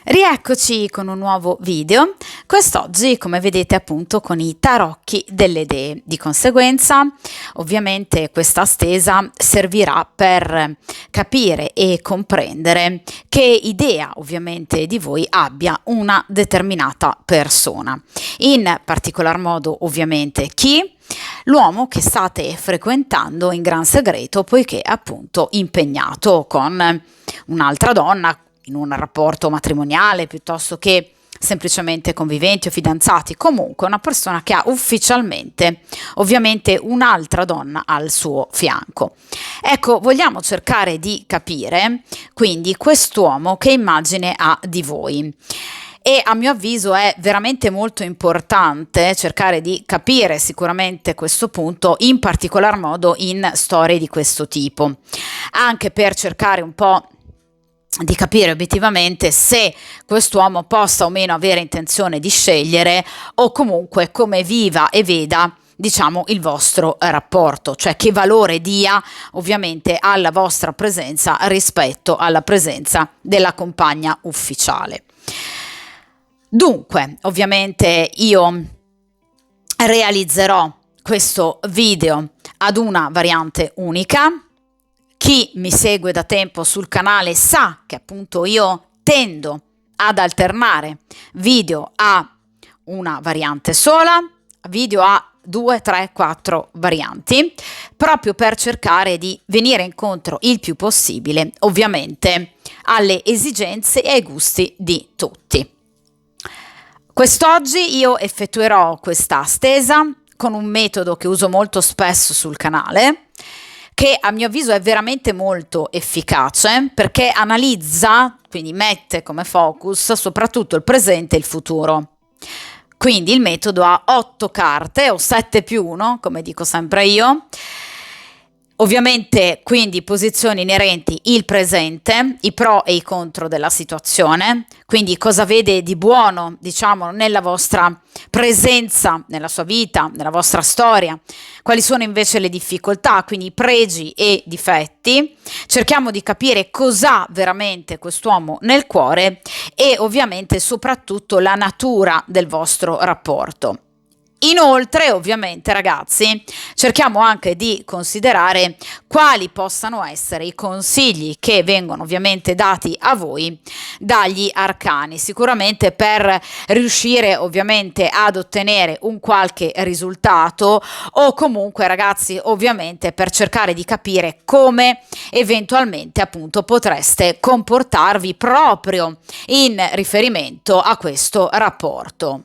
Rieccoci con un nuovo video, quest'oggi come vedete appunto con i tarocchi delle dee. Di conseguenza ovviamente questa stesa servirà per capire e comprendere che idea ovviamente di voi abbia una determinata persona, in particolar modo ovviamente chi? L'uomo che state frequentando in gran segreto poiché appunto impegnato con un'altra donna in un rapporto matrimoniale piuttosto che semplicemente conviventi o fidanzati, comunque una persona che ha ufficialmente ovviamente un'altra donna al suo fianco. Ecco, vogliamo cercare di capire quindi quest'uomo che immagine ha di voi. E a mio avviso è veramente molto importante cercare di capire sicuramente questo punto, in particolar modo in storie di questo tipo, anche per cercare un po' di capire obiettivamente se quest'uomo possa o meno avere intenzione di scegliere o comunque come viva e veda diciamo il vostro rapporto, cioè che valore dia ovviamente alla vostra presenza rispetto alla presenza della compagna ufficiale. Dunque, ovviamente io realizzerò questo video ad una variante unica. Chi mi segue da tempo sul canale sa che appunto io tendo ad alternare video a una variante sola, video a 2, 3, 4 varianti, proprio per cercare di venire incontro il più possibile, ovviamente, alle esigenze e ai gusti di tutti. Quest'oggi io effettuerò questa stesa con un metodo che uso molto spesso sul canale, che a mio avviso è veramente molto efficace perché analizza, quindi mette come focus soprattutto il presente e il futuro. Quindi il metodo ha 8 carte o 7 più 1, come dico sempre io. Ovviamente quindi posizioni inerenti il presente, i pro e i contro della situazione, quindi cosa vede di buono, diciamo, nella vostra presenza, nella sua vita, nella vostra storia, quali sono invece le difficoltà, quindi pregi e difetti. Cerchiamo di capire cos'ha veramente quest'uomo nel cuore e ovviamente soprattutto la natura del vostro rapporto. Inoltre, ovviamente, ragazzi, cerchiamo anche di considerare quali possano essere i consigli che vengono ovviamente dati a voi dagli arcani, sicuramente per riuscire ovviamente ad ottenere un qualche risultato o comunque, ragazzi, ovviamente per cercare di capire come eventualmente appunto potreste comportarvi proprio in riferimento a questo rapporto.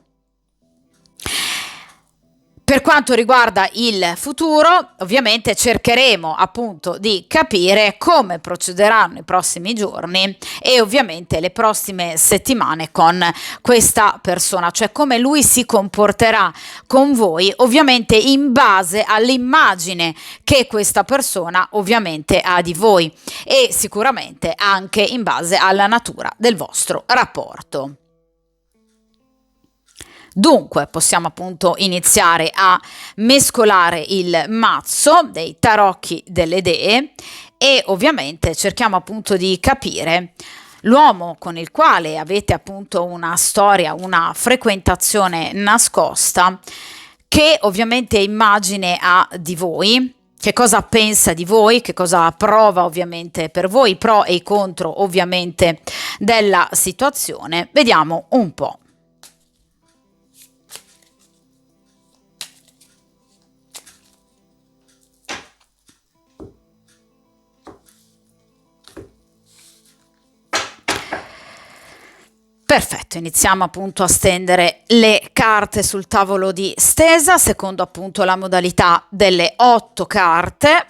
Per quanto riguarda il futuro, ovviamente cercheremo appunto di capire come procederanno i prossimi giorni e ovviamente le prossime settimane con questa persona, cioè come lui si comporterà con voi, ovviamente in base all'immagine che questa persona ovviamente ha di voi e sicuramente anche in base alla natura del vostro rapporto. Dunque possiamo appunto iniziare a mescolare il mazzo dei tarocchi delle dee e ovviamente cerchiamo appunto di capire l'uomo con il quale avete appunto una storia, una frequentazione nascosta, che ovviamente immagine ha di voi, che cosa pensa di voi, che cosa prova ovviamente per voi, i pro e i contro ovviamente della situazione. Vediamo un po'. Perfetto, iniziamo appunto a stendere le carte sul tavolo di stesa, secondo appunto la modalità delle 8 carte.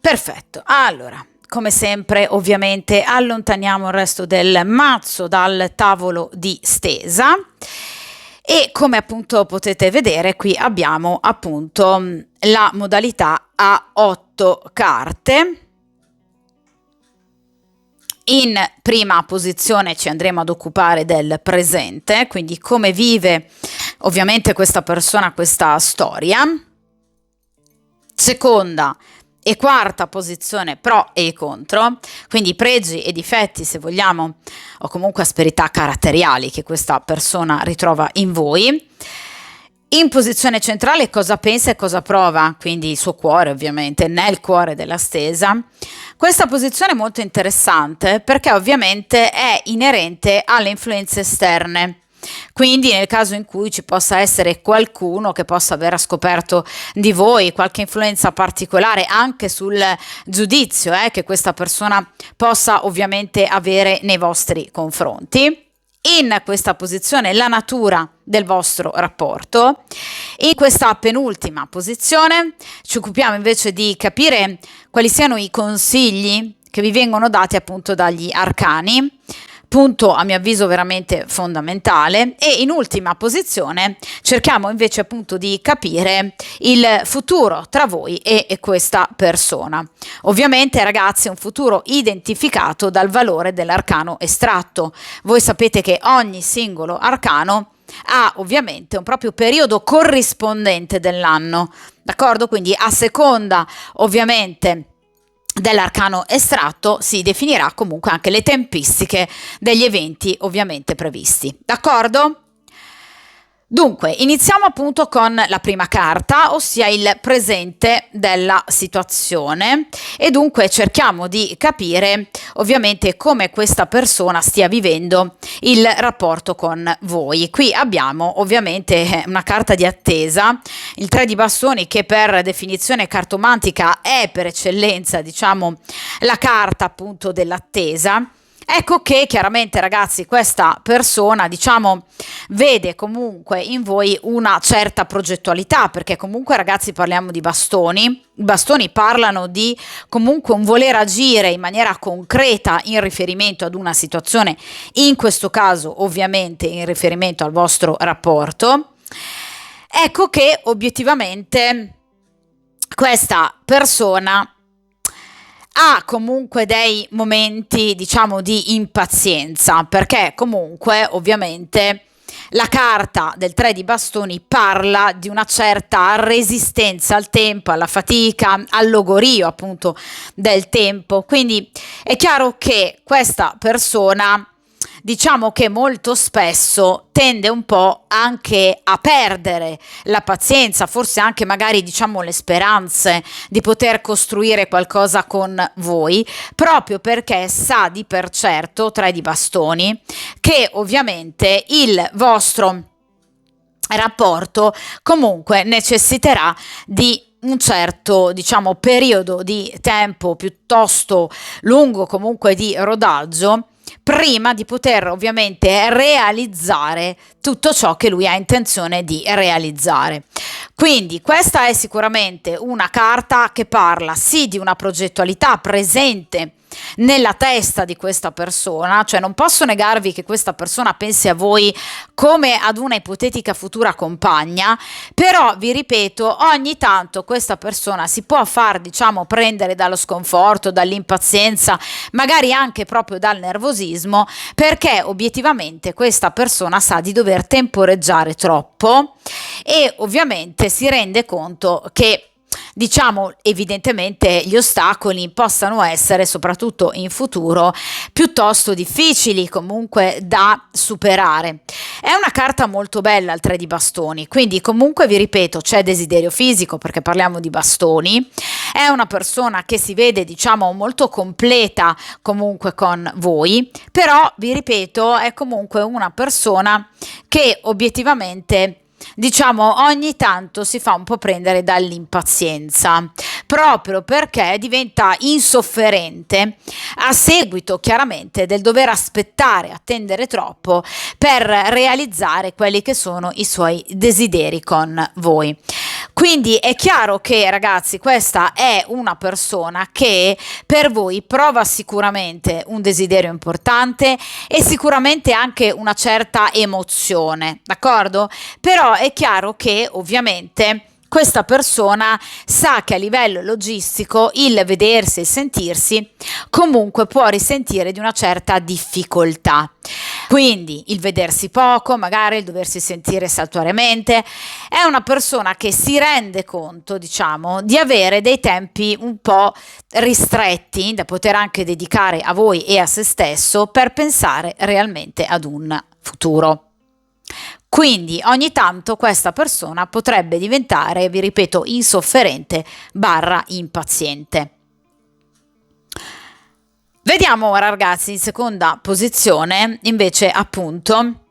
Perfetto, allora come sempre, ovviamente allontaniamo il resto del mazzo dal tavolo di stesa e come appunto potete vedere qui abbiamo appunto la modalità a 8 carte. In prima posizione ci andremo ad occupare del presente, quindi come vive ovviamente questa persona questa storia. Seconda e quarta posizione pro e contro, quindi pregi e difetti se vogliamo, o comunque asperità caratteriali che questa persona ritrova in voi. In posizione centrale cosa pensa e cosa prova, quindi il suo cuore ovviamente, nel cuore della stesa. Questa posizione è molto interessante perché ovviamente è inerente alle influenze esterne. Quindi nel caso in cui ci possa essere qualcuno che possa aver scoperto di voi qualche influenza particolare anche sul giudizio che questa persona possa ovviamente avere nei vostri confronti. In questa posizione la natura del vostro rapporto. In questa penultima posizione ci occupiamo invece di capire quali siano i consigli che vi vengono dati appunto dagli arcani, punto a mio avviso veramente fondamentale, e in ultima posizione cerchiamo invece appunto di capire il futuro tra voi e questa persona. Ovviamente ragazzi è un futuro identificato dal valore dell'arcano estratto. Voi sapete che ogni singolo arcano ha ovviamente un proprio periodo corrispondente dell'anno, d'accordo? Quindi a seconda ovviamente dell'arcano estratto si definirà comunque anche le tempistiche degli eventi ovviamente previsti, d'accordo? Dunque, iniziamo appunto con la prima carta, ossia il presente della situazione, e dunque cerchiamo di capire ovviamente come questa persona stia vivendo il rapporto con voi. Qui abbiamo ovviamente una carta di attesa, il 3 di bastoni, che per definizione cartomantica è per eccellenza, diciamo, la carta appunto dell'attesa. Ecco che chiaramente ragazzi questa persona diciamo vede comunque in voi una certa progettualità, perché comunque ragazzi parliamo di bastoni, i bastoni parlano di comunque un voler agire in maniera concreta in riferimento ad una situazione, in questo caso ovviamente in riferimento al vostro rapporto. Ecco che obiettivamente questa persona ha comunque dei momenti, diciamo, di impazienza, perché comunque ovviamente la carta del 3 di bastoni parla di una certa resistenza al tempo, alla fatica, al logorio appunto del tempo. Quindi è chiaro che questa persona, diciamo che molto spesso tende un po' anche a perdere la pazienza, forse anche magari diciamo le speranze di poter costruire qualcosa con voi, proprio perché sa di per certo, 3 di bastoni, che ovviamente il vostro rapporto comunque necessiterà di un certo, diciamo, periodo di tempo piuttosto lungo, comunque di rodaggio, prima di poter ovviamente realizzare tutto ciò che lui ha intenzione di realizzare. Quindi questa è sicuramente una carta che parla sì di una progettualità presente nella testa di questa persona, cioè non posso negarvi che questa persona pensi a voi come ad una ipotetica futura compagna, però vi ripeto, ogni tanto questa persona si può far, diciamo, prendere dallo sconforto, dall'impazienza, magari anche proprio dal nervosismo, perché obiettivamente questa persona sa di dover temporeggiare troppo e ovviamente si rende conto che, diciamo, evidentemente gli ostacoli possano essere, soprattutto in futuro, piuttosto difficili comunque da superare. È una carta molto bella il 3 di bastoni, quindi comunque vi ripeto, c'è desiderio fisico perché parliamo di bastoni, è una persona che si vede, diciamo, molto completa comunque con voi, però vi ripeto, è comunque una persona che obiettivamente, diciamo, ogni tanto si fa un po' prendere dall'impazienza, proprio perché diventa insofferente a seguito chiaramente del dover aspettare, attendere troppo per realizzare quelli che sono i suoi desideri con voi. Quindi è chiaro che, ragazzi, questa è una persona che per voi prova sicuramente un desiderio importante e sicuramente anche una certa emozione, d'accordo? Però è chiaro che ovviamente questa persona sa che a livello logistico il vedersi e sentirsi comunque può risentire di una certa difficoltà. Quindi il vedersi poco, magari il doversi sentire saltuariamente, è una persona che si rende conto, diciamo, di avere dei tempi un po' ristretti da poter anche dedicare a voi e a se stesso per pensare realmente ad un futuro. Quindi ogni tanto questa persona potrebbe diventare, vi ripeto, insofferente barra impaziente. Vediamo ora, ragazzi, in seconda posizione invece appunto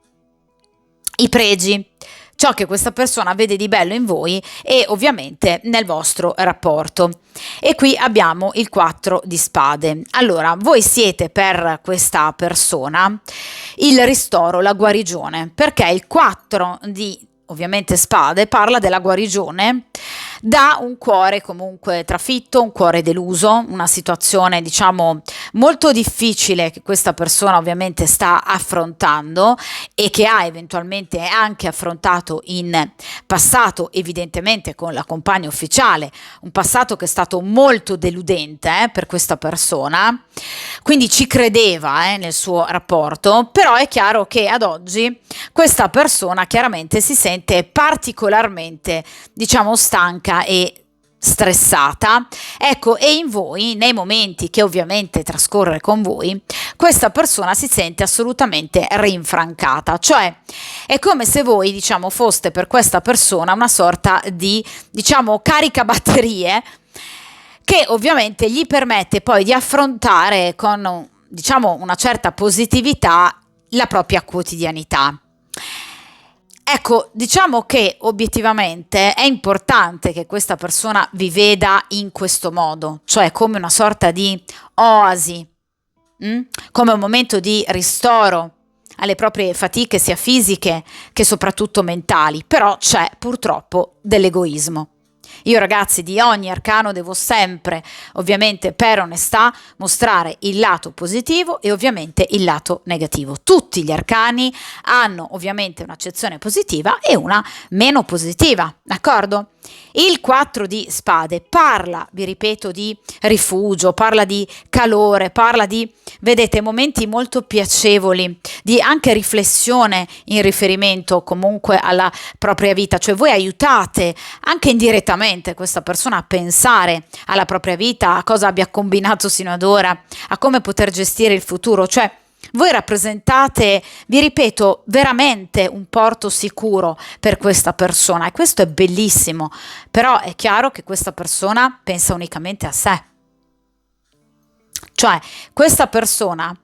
i pregi, ciò che questa persona vede di bello in voi e ovviamente nel vostro rapporto. E qui abbiamo il 4 di spade. Allora, voi siete per questa persona il ristoro, la guarigione, perché il 4 di ovviamente spade parla della guarigione da un cuore comunque trafitto, un cuore deluso, una situazione diciamo molto difficile che questa persona ovviamente sta affrontando e che ha eventualmente anche affrontato in passato, evidentemente con la compagna ufficiale, un passato che è stato molto deludente per questa persona, quindi ci credeva nel suo rapporto, però è chiaro che ad oggi questa persona chiaramente si sente particolarmente, diciamo, stanca e stressata, ecco, e in voi, nei momenti che ovviamente trascorre con voi, questa persona si sente assolutamente rinfrancata, cioè è come se voi, diciamo, foste per questa persona una sorta di, diciamo, caricabatterie che ovviamente gli permette poi di affrontare con, diciamo, una certa positività la propria quotidianità. Ecco, diciamo che obiettivamente è importante che questa persona vi veda in questo modo, cioè come una sorta di oasi, come un momento di ristoro alle proprie fatiche sia fisiche che soprattutto mentali, però c'è purtroppo dell'egoismo. Io, ragazzi, di ogni arcano devo sempre, ovviamente per onestà, mostrare il lato positivo e ovviamente il lato negativo. Tutti gli arcani hanno ovviamente un'accezione positiva e una meno positiva, d'accordo? Il 4 di spade parla, vi ripeto, di rifugio, parla di calore, parla di, vedete, momenti molto piacevoli, di anche riflessione in riferimento comunque alla propria vita, cioè voi aiutate anche indirettamente questa persona a pensare alla propria vita, a cosa abbia combinato sino ad ora, a come poter gestire il futuro, cioè voi rappresentate, vi ripeto, veramente un porto sicuro per questa persona e questo è bellissimo, però è chiaro che questa persona pensa unicamente a sé. Cioè, questa persona,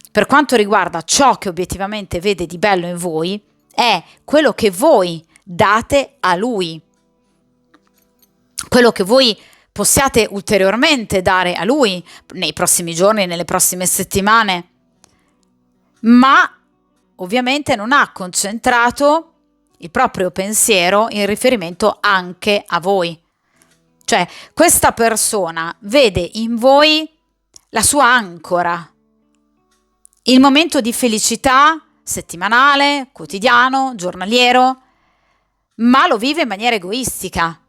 per quanto riguarda ciò che obiettivamente vede di bello in voi, è quello che voi date a lui, quello che voi possiate ulteriormente dare a lui nei prossimi giorni, nelle prossime settimane, ma ovviamente non ha concentrato il proprio pensiero in riferimento anche a voi. Cioè, questa persona vede in voi la sua ancora, il momento di felicità settimanale, quotidiano, giornaliero, ma lo vive in maniera egoistica,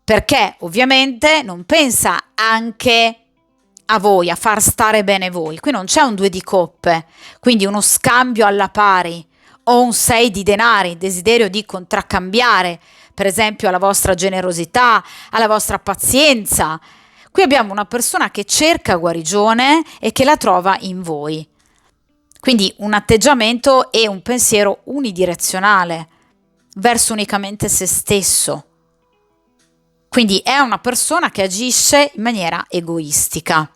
perché ovviamente non pensa anche a voi, a far stare bene voi. Qui non c'è un 2 di coppe, quindi uno scambio alla pari o un 6 di denari, desiderio di contraccambiare, per esempio, alla vostra generosità, alla vostra pazienza. Qui abbiamo una persona che cerca guarigione e che la trova in voi. Quindi un atteggiamento e un pensiero unidirezionale verso unicamente se stesso. Quindi è una persona che agisce in maniera egoistica.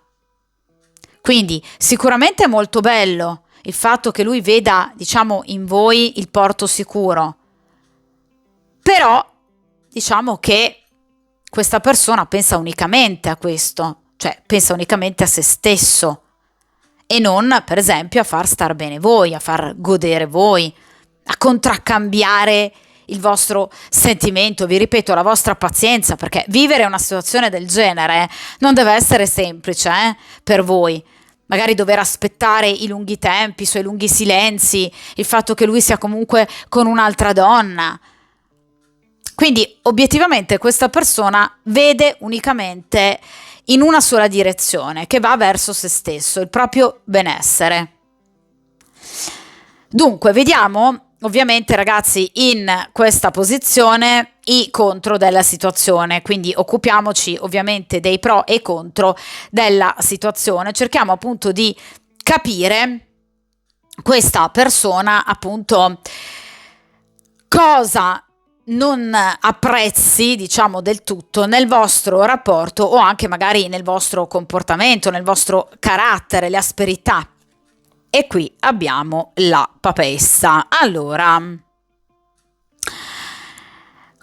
Quindi sicuramente è molto bello il fatto che lui veda, diciamo, in voi il porto sicuro. Però diciamo che questa persona pensa unicamente a questo, cioè pensa unicamente a se stesso e non, per esempio, a far star bene voi, a far godere voi, a contraccambiare il vostro sentimento, vi ripeto, la vostra pazienza, perché vivere una situazione del genere non deve essere semplice, per voi. Magari dover aspettare i lunghi tempi, i suoi lunghi silenzi, il fatto che lui sia comunque con un'altra donna. Quindi obiettivamente questa persona vede unicamente in una sola direzione, che va verso se stesso, il proprio benessere. Dunque, vediamo ovviamente ragazzi in questa posizione i contro della situazione, quindi occupiamoci ovviamente dei pro e contro della situazione, cerchiamo appunto di capire questa persona appunto cosa non apprezzi, diciamo, del tutto nel vostro rapporto o anche magari nel vostro comportamento, nel vostro carattere, le asperità. E qui abbiamo la papessa. Allora,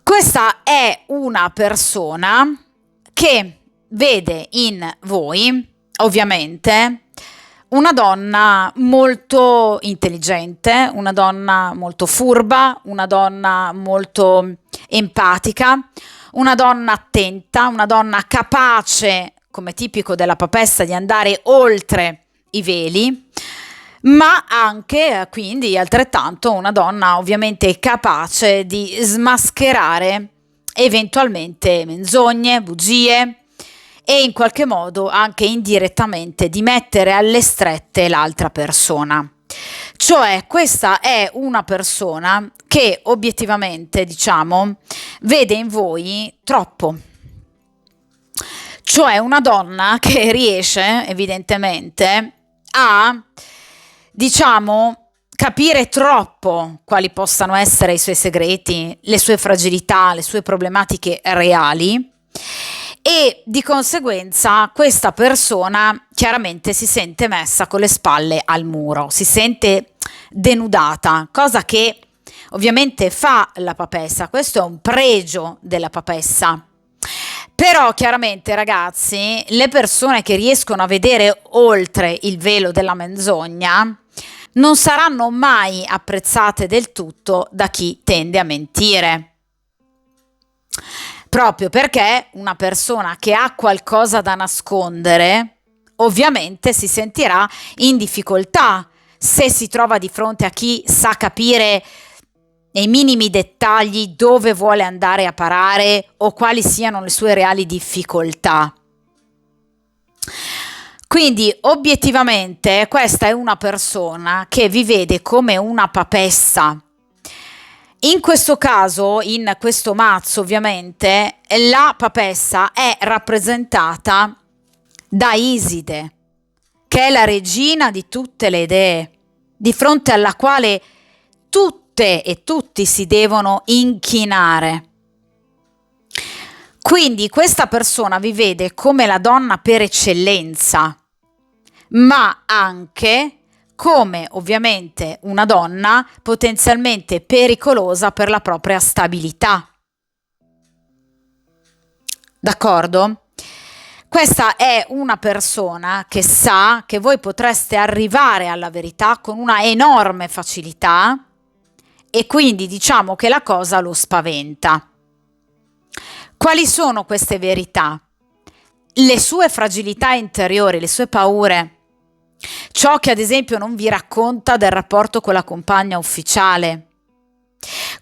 questa è una persona che vede in voi, ovviamente, una donna molto intelligente, una donna molto furba, una donna molto empatica, una donna attenta, una donna capace, come tipico della papessa, di andare oltre i veli, ma anche, quindi, altrettanto una donna ovviamente capace di smascherare eventualmente menzogne, bugie e in qualche modo anche indirettamente di mettere alle strette l'altra persona. Cioè, questa è una persona che obiettivamente, diciamo, vede in voi troppo. Cioè una donna che riesce evidentemente a, diciamo, capire troppo quali possano essere i suoi segreti, le sue fragilità, le sue problematiche reali, e di conseguenza questa persona chiaramente si sente messa con le spalle al muro, si sente denudata, cosa che ovviamente fa la papessa, questo è un pregio della papessa. Però chiaramente ragazzi, le persone che riescono a vedere oltre il velo della menzogna non saranno mai apprezzate del tutto da chi tende a mentire. Proprio perché una persona che ha qualcosa da nascondere, ovviamente si sentirà in difficoltà se si trova di fronte a chi sa capire nei minimi dettagli dove vuole andare a parare o quali siano le sue reali difficoltà. Quindi obiettivamente questa è una persona che vi vede come una papessa. In questo caso, in questo mazzo ovviamente, la papessa è rappresentata da Iside, che è la regina di tutte le dee, di fronte alla quale tutte e tutti si devono inchinare. Quindi questa persona vi vede come la donna per eccellenza, ma anche come ovviamente una donna potenzialmente pericolosa per la propria stabilità. D'accordo? Questa è una persona che sa che voi potreste arrivare alla verità con una enorme facilità e quindi diciamo che la cosa lo spaventa. Quali sono queste verità? Le sue fragilità interiori, le sue paure. Ciò che ad esempio non vi racconta del rapporto con la compagna ufficiale.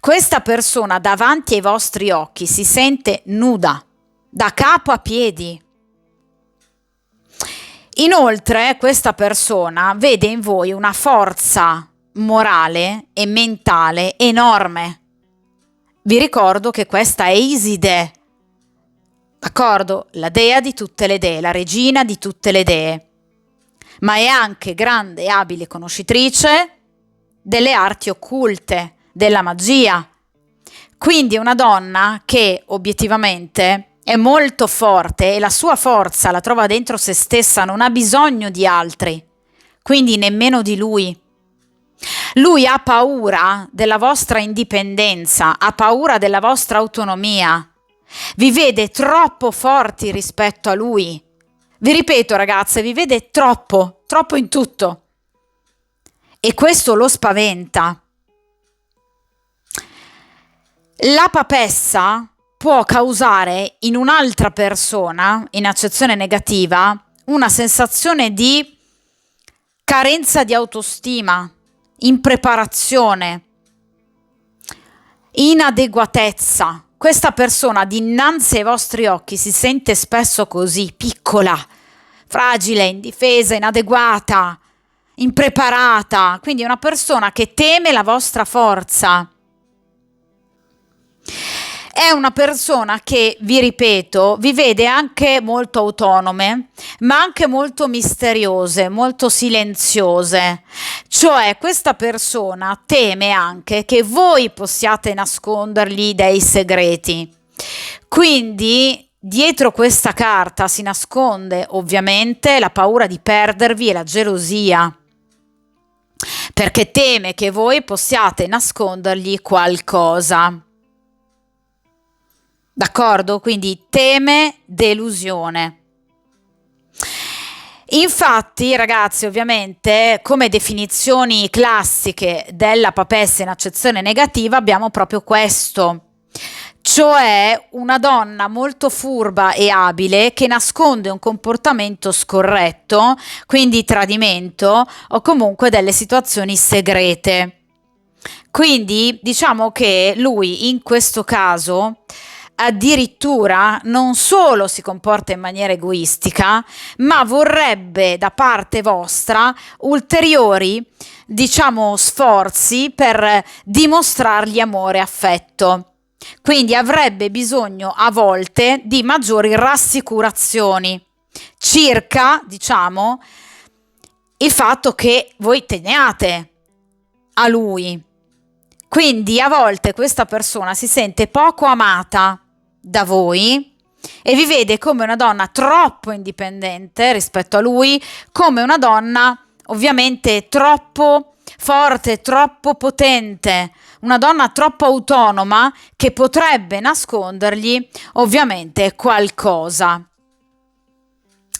Questa persona davanti ai vostri occhi si sente nuda, da capo a piedi. Inoltre, questa persona vede in voi una forza morale e mentale enorme. Vi ricordo che questa è Iside, d'accordo? La dea di tutte le dee, la regina di tutte le dee, ma è anche grande e abile conoscitrice delle arti occulte, della magia. Quindi è una donna che obiettivamente è molto forte e la sua forza la trova dentro se stessa, non ha bisogno di altri, quindi nemmeno di lui. Lui ha paura della vostra indipendenza, ha paura della vostra autonomia, vi vede troppo forti rispetto a lui. Vi ripeto ragazze, vi vede troppo in tutto e questo lo spaventa. La papessa può causare in un'altra persona, in accezione negativa, una sensazione di carenza di autostima, impreparazione, inadeguatezza. Questa persona dinanzi ai vostri occhi si sente spesso così, piccola, fragile, indifesa, inadeguata, impreparata. Quindi è una persona che teme la vostra forza. È una persona che, vi ripeto, vi vede anche molto autonome, ma anche molto misteriose, molto silenziose. Cioè, questa persona teme anche che voi possiate nascondergli dei segreti. Quindi, dietro questa carta si nasconde ovviamente la paura di perdervi e la gelosia, perché teme che voi possiate nascondergli qualcosa. D'accordo? Quindi teme delusione. Infatti, ragazzi, ovviamente, come definizioni classiche della papessa in accezione negativa abbiamo proprio questo, cioè una donna molto furba e abile che nasconde un comportamento scorretto, quindi tradimento o comunque delle situazioni segrete. Quindi diciamo che lui in questo caso addirittura non solo si comporta in maniera egoistica, ma vorrebbe da parte vostra ulteriori, diciamo, sforzi per dimostrargli amore e affetto. Quindi avrebbe bisogno a volte di maggiori rassicurazioni circa, diciamo, il fatto che voi teniate a lui. Quindi a volte questa persona si sente poco amata da voi e vi vede come una donna troppo indipendente rispetto a lui, come una donna ovviamente troppo forte, troppo potente, una donna troppo autonoma che potrebbe nascondergli ovviamente qualcosa.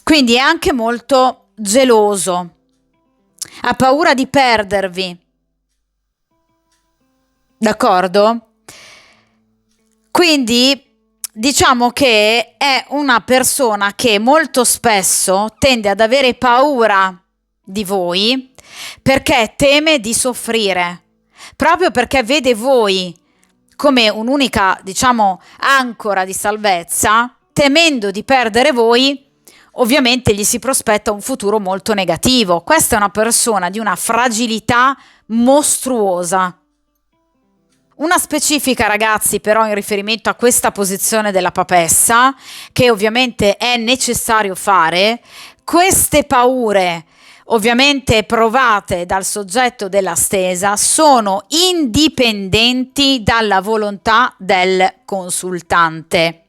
Quindi è anche molto geloso, ha paura di perdervi. D'accordo? Quindi diciamo che è una persona che molto spesso tende ad avere paura di voi perché teme di soffrire, proprio perché vede voi come un'unica, diciamo, ancora di salvezza, temendo di perdere voi. Ovviamente gli si prospetta un futuro molto negativo. Questa è una persona di una fragilità mostruosa. Una specifica, ragazzi, però in riferimento a questa posizione della papessa, che ovviamente è necessario fare, queste paure ovviamente provate dal soggetto della stesa sono indipendenti dalla volontà del consultante.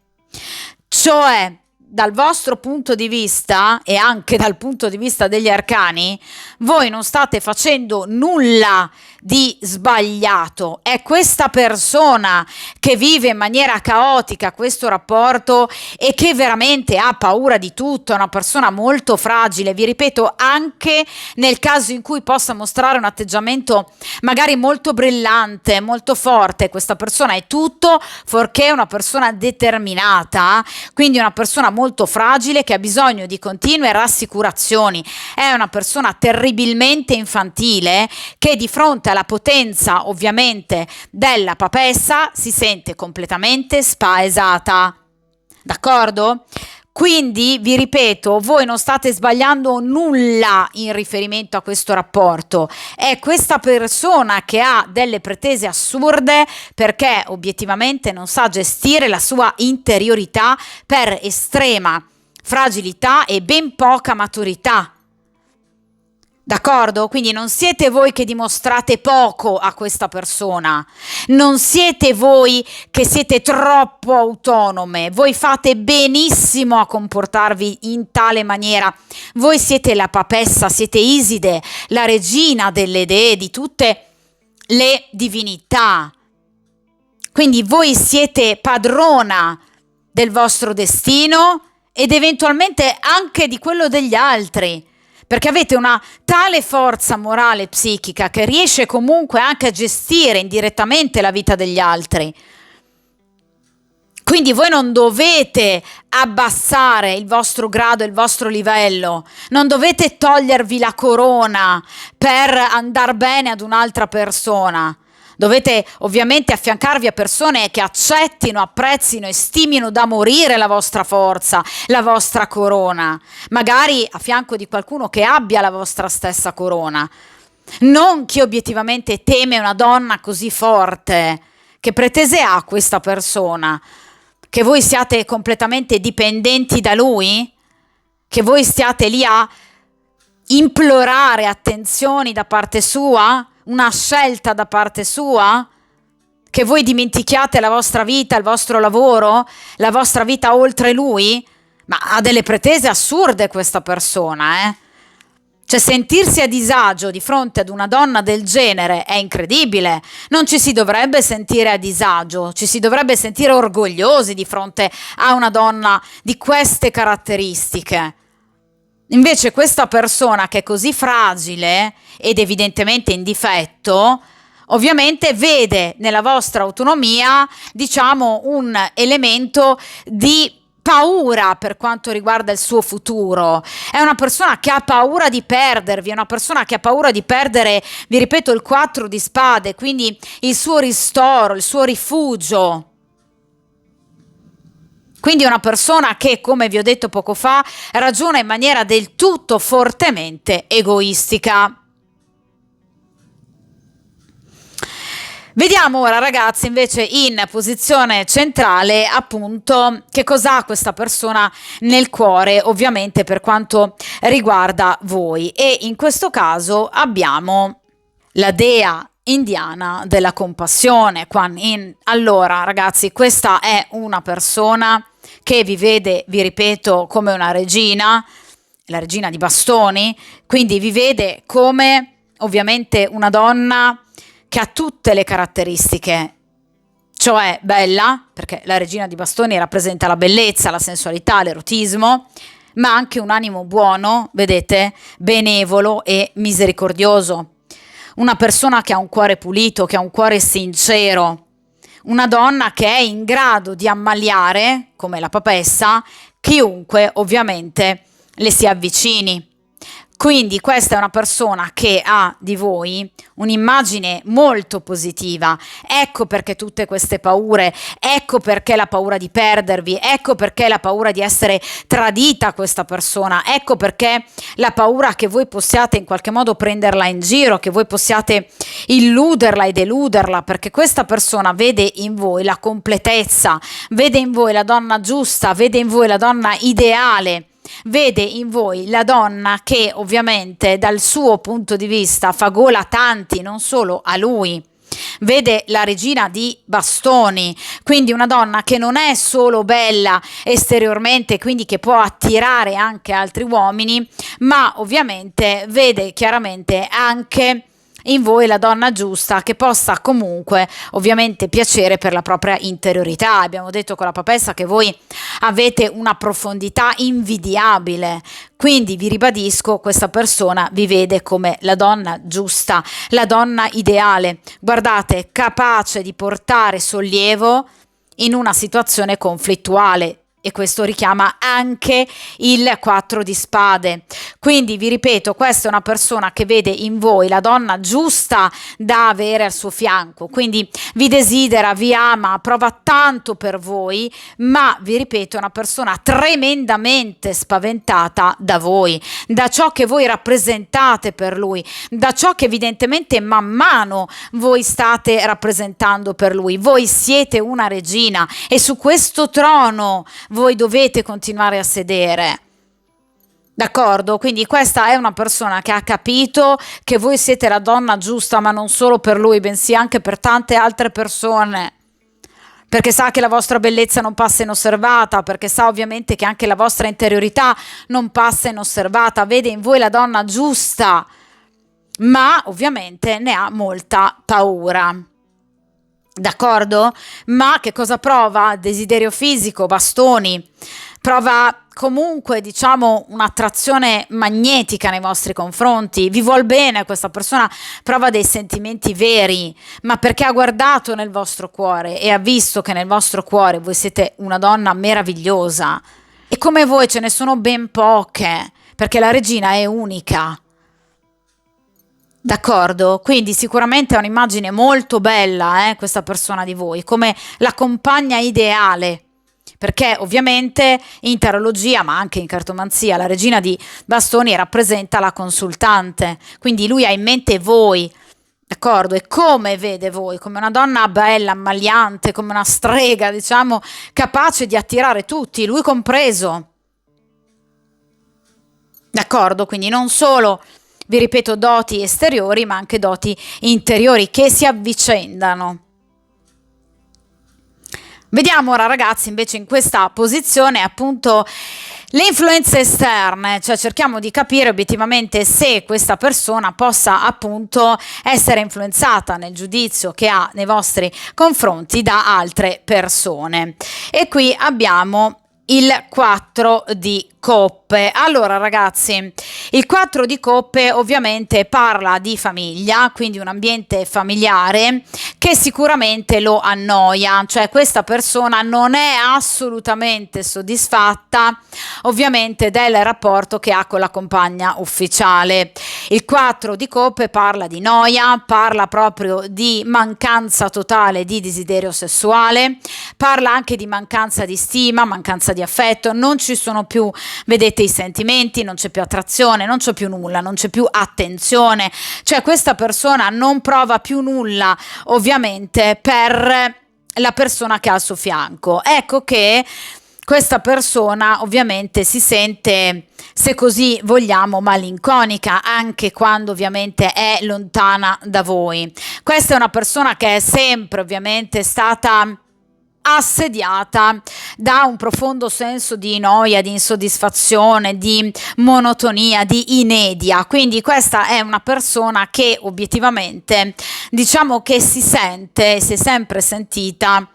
Cioè, dal vostro punto di vista e anche dal punto di vista degli arcani, voi non state facendo nulla di sbagliato. È questa persona che vive in maniera caotica questo rapporto e che veramente ha paura di tutto, è una persona molto fragile, vi ripeto, anche nel caso in cui possa mostrare un atteggiamento magari molto brillante, molto forte, questa persona è tutto fuorché una persona determinata, quindi una persona molto fragile che ha bisogno di continue rassicurazioni, è una persona terribilmente infantile che di fronte alla potenza ovviamente della papessa si sente completamente spaesata. D'accordo? Quindi vi ripeto, voi non state sbagliando nulla in riferimento a questo rapporto, è questa persona che ha delle pretese assurde perché obiettivamente non sa gestire la sua interiorità per estrema fragilità e ben poca maturità. D'accordo? Quindi non siete voi che dimostrate poco a questa persona, non siete voi che siete troppo autonome, voi fate benissimo a comportarvi in tale maniera, voi siete la papessa, siete Iside, la regina delle dee, di tutte le divinità, quindi voi siete padrona del vostro destino ed eventualmente anche di quello degli altri, perché avete una tale forza morale e psichica che riesce comunque anche a gestire indirettamente la vita degli altri. Quindi voi non dovete abbassare il vostro grado, il vostro livello, non dovete togliervi la corona per andar bene ad un'altra persona. Dovete ovviamente affiancarvi a persone che accettino, apprezzino e stimino da morire la vostra forza, la vostra corona, magari a fianco di qualcuno che abbia la vostra stessa corona. Non chi obiettivamente teme una donna così forte. Che pretese ha questa persona? Che voi siate completamente dipendenti da lui? Che voi stiate lì a implorare attenzioni da parte sua? Una scelta da parte sua? Che voi dimentichiate la vostra vita, il vostro lavoro, la vostra vita oltre lui? Ma ha delle pretese assurde questa persona, eh? Cioè, sentirsi a disagio di fronte ad una donna del genere è incredibile. Non ci si dovrebbe sentire a disagio, ci si dovrebbe sentire orgogliosi di fronte a una donna di queste caratteristiche. Invece questa persona che è così fragile ed evidentemente in difetto, ovviamente vede nella vostra autonomia, diciamo, un elemento di paura per quanto riguarda il suo futuro. È una persona che ha paura di perdervi, è una persona che ha paura di perdere, vi ripeto, il 4 di spade, quindi il suo ristoro, il suo rifugio. Quindi è una persona che, come vi ho detto poco fa, ragiona in maniera del tutto fortemente egoistica. Vediamo ora, ragazzi, invece in posizione centrale, appunto, che cosa ha questa persona nel cuore, ovviamente per quanto riguarda voi. E in questo caso abbiamo la dea indiana della compassione, Kuan Yin. Allora, ragazzi, questa è una persona che vi vede, vi ripeto, come una regina, la regina di bastoni, quindi vi vede come ovviamente una donna che ha tutte le caratteristiche, cioè bella, perché la regina di bastoni rappresenta la bellezza, la sensualità, l'erotismo, ma anche un animo buono, vedete, benevolo e misericordioso. Una persona che ha un cuore pulito, che ha un cuore sincero, una donna che è in grado di ammaliare, come la papessa, chiunque ovviamente le si avvicini. Quindi questa è una persona che ha di voi un'immagine molto positiva. Ecco perché tutte queste paure, ecco perché la paura di perdervi, ecco perché la paura di essere tradita questa persona, ecco perché la paura che voi possiate in qualche modo prenderla in giro, che voi possiate illuderla e deluderla, perché questa persona vede in voi la completezza, vede in voi la donna giusta, vede in voi la donna ideale. Vede in voi la donna che ovviamente dal suo punto di vista fa gola a tanti, non solo a lui. Vede la regina di bastoni, quindi una donna che non è solo bella esteriormente, quindi che può attirare anche altri uomini, ma ovviamente vede chiaramente anche in voi la donna giusta che possa comunque ovviamente piacere per la propria interiorità. Abbiamo detto con la papessa che voi avete una profondità invidiabile, quindi vi ribadisco, questa persona vi vede come la donna giusta, la donna ideale, guardate, capace di portare sollievo in una situazione conflittuale. E questo richiama anche il 4 di spade. Quindi vi ripeto, questa è una persona che vede in voi la donna giusta da avere al suo fianco, quindi vi desidera, vi ama, prova tanto per voi, ma vi ripeto è una persona tremendamente spaventata da voi, da ciò che voi rappresentate per lui, da ciò che evidentemente man mano voi state rappresentando per lui. Voi siete una regina e su questo trono voi dovete continuare a sedere. D'accordo? Quindi questa è una persona che ha capito che voi siete la donna giusta, ma non solo per lui, bensì anche per tante altre persone. Perché sa che la vostra bellezza non passa inosservata, perché sa ovviamente che anche la vostra interiorità non passa inosservata, vede in voi la donna giusta, ma ovviamente ne ha molta paura. D'accordo? Ma che cosa prova? Desiderio fisico, bastoni. Prova comunque diciamo un'attrazione magnetica nei vostri confronti, vi vuol bene, questa persona prova dei sentimenti veri, ma perché ha guardato nel vostro cuore e ha visto che nel vostro cuore voi siete una donna meravigliosa e come voi ce ne sono ben poche, perché la regina è unica. D'accordo? Quindi sicuramente è un'immagine molto bella, questa persona di voi, come la compagna ideale. Perché ovviamente in tarologia, ma anche in cartomanzia, la regina di bastoni rappresenta la consultante, quindi lui ha in mente voi, d'accordo? E come vede voi? Come una donna bella, ammagliante, come una strega, diciamo, capace di attirare tutti, lui compreso. D'accordo? Quindi non solo, vi ripeto, doti esteriori, ma anche doti interiori che si avvicendano. Vediamo ora ragazzi invece in questa posizione appunto le influenze esterne, cioè cerchiamo di capire obiettivamente se questa persona possa appunto essere influenzata nel giudizio che ha nei vostri confronti da altre persone. E qui abbiamo il 4 di coppe. Allora ragazzi, il 4 di coppe ovviamente parla di famiglia, quindi un ambiente familiare che sicuramente lo annoia, cioè questa persona non è assolutamente soddisfatta ovviamente del rapporto che ha con la compagna ufficiale. Il 4 di coppe parla di noia, parla proprio di mancanza totale di desiderio sessuale, parla anche di mancanza di stima, mancanza di affetto, non ci sono più, vedete, i sentimenti, non c'è più attrazione, non c'è più nulla, non c'è più attenzione, cioè questa persona non prova più nulla ovviamente per la persona che ha al suo fianco. Ecco che questa persona ovviamente si sente, se così vogliamo, malinconica anche quando ovviamente è lontana da voi. Questa è una persona che è sempre ovviamente stata assediata da un profondo senso di noia, di insoddisfazione, di monotonia, di inedia. Quindi questa è una persona che obiettivamente diciamo che si è sempre sentita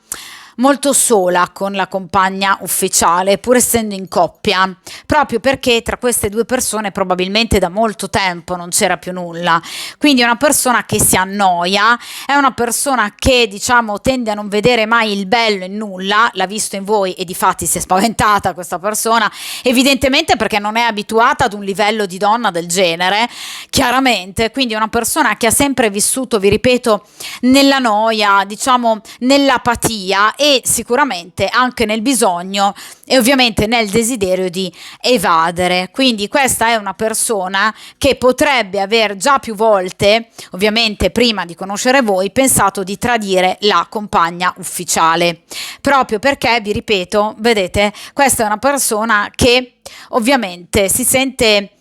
molto sola con la compagna ufficiale, pur essendo in coppia, proprio perché tra queste due persone probabilmente da molto tempo non c'era più nulla. Quindi è una persona che si annoia, è una persona che diciamo tende a non vedere mai il bello in nulla, l'ha visto in voi e difatti si è spaventata questa persona, evidentemente perché non è abituata ad un livello di donna del genere, chiaramente. Quindi è una persona che ha sempre vissuto, vi ripeto, nella noia, diciamo nell'apatia e sicuramente anche nel bisogno e ovviamente nel desiderio di evadere. Quindi questa è una persona che potrebbe aver già più volte, ovviamente prima di conoscere voi, pensato di tradire la compagna ufficiale, proprio perché, vi ripeto, vedete, questa è una persona che ovviamente si sente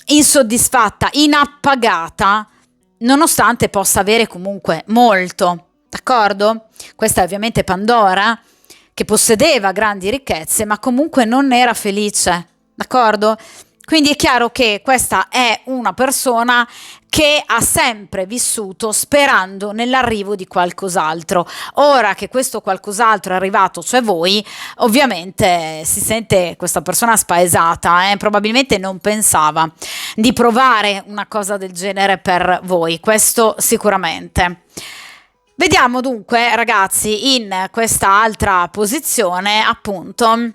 insoddisfatta, inappagata, nonostante possa avere comunque molto. D'accordo? Questa è ovviamente Pandora, che possedeva grandi ricchezze, ma comunque non era felice. D'accordo? Quindi è chiaro che questa è una persona che ha sempre vissuto sperando nell'arrivo di qualcos'altro. Ora che questo qualcos'altro è arrivato, cioè voi, ovviamente si sente questa persona spaesata, probabilmente non pensava di provare una cosa del genere per voi, questo sicuramente. Vediamo dunque, ragazzi, in questa altra posizione, appunto,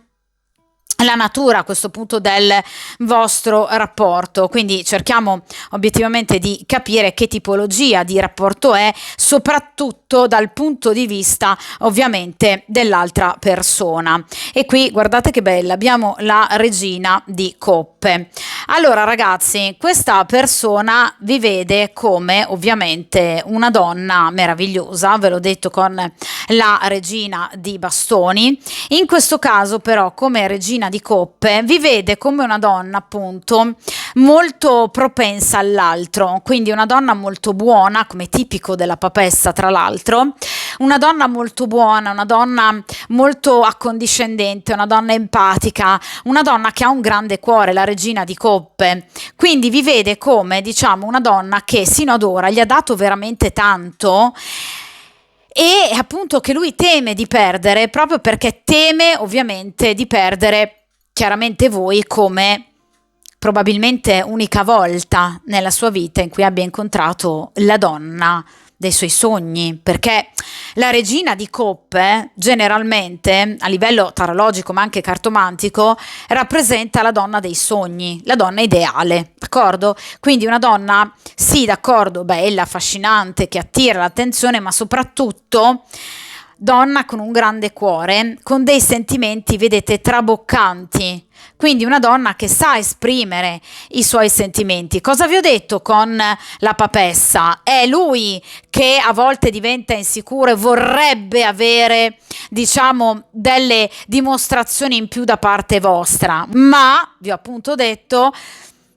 la natura a questo punto del vostro rapporto. Quindi cerchiamo obiettivamente di capire che tipologia di rapporto è, soprattutto dal punto di vista ovviamente dell'altra persona. E qui guardate che bella, abbiamo la regina di coppe. Allora ragazzi, questa persona vi vede come ovviamente una donna meravigliosa, ve l'ho detto con la regina di bastoni. In questo caso però come regina di coppe vi vede come una donna appunto molto propensa all'altro, quindi una donna molto buona, come tipico della papessa tra l'altro, una donna molto buona, una donna molto accondiscendente, una donna empatica, una donna che ha un grande cuore, la regina di coppe. Quindi vi vede come diciamo una donna che sino ad ora gli ha dato veramente tanto e appunto che lui teme di perdere, proprio perché teme ovviamente di perdere chiaramente voi come probabilmente unica volta nella sua vita in cui abbia incontrato la donna dei suoi sogni, perché la regina di coppe generalmente a livello tarologico ma anche cartomantico rappresenta la donna dei sogni, la donna ideale, d'accordo? Quindi una donna, sì, d'accordo, bella, affascinante, che attira l'attenzione, ma soprattutto donna con un grande cuore, con dei sentimenti, vedete, traboccanti. Quindi una donna che sa esprimere i suoi sentimenti. Cosa vi ho detto con la papessa? È lui che a volte diventa insicuro e vorrebbe avere, diciamo, delle dimostrazioni in più da parte vostra. Ma, vi ho appunto detto,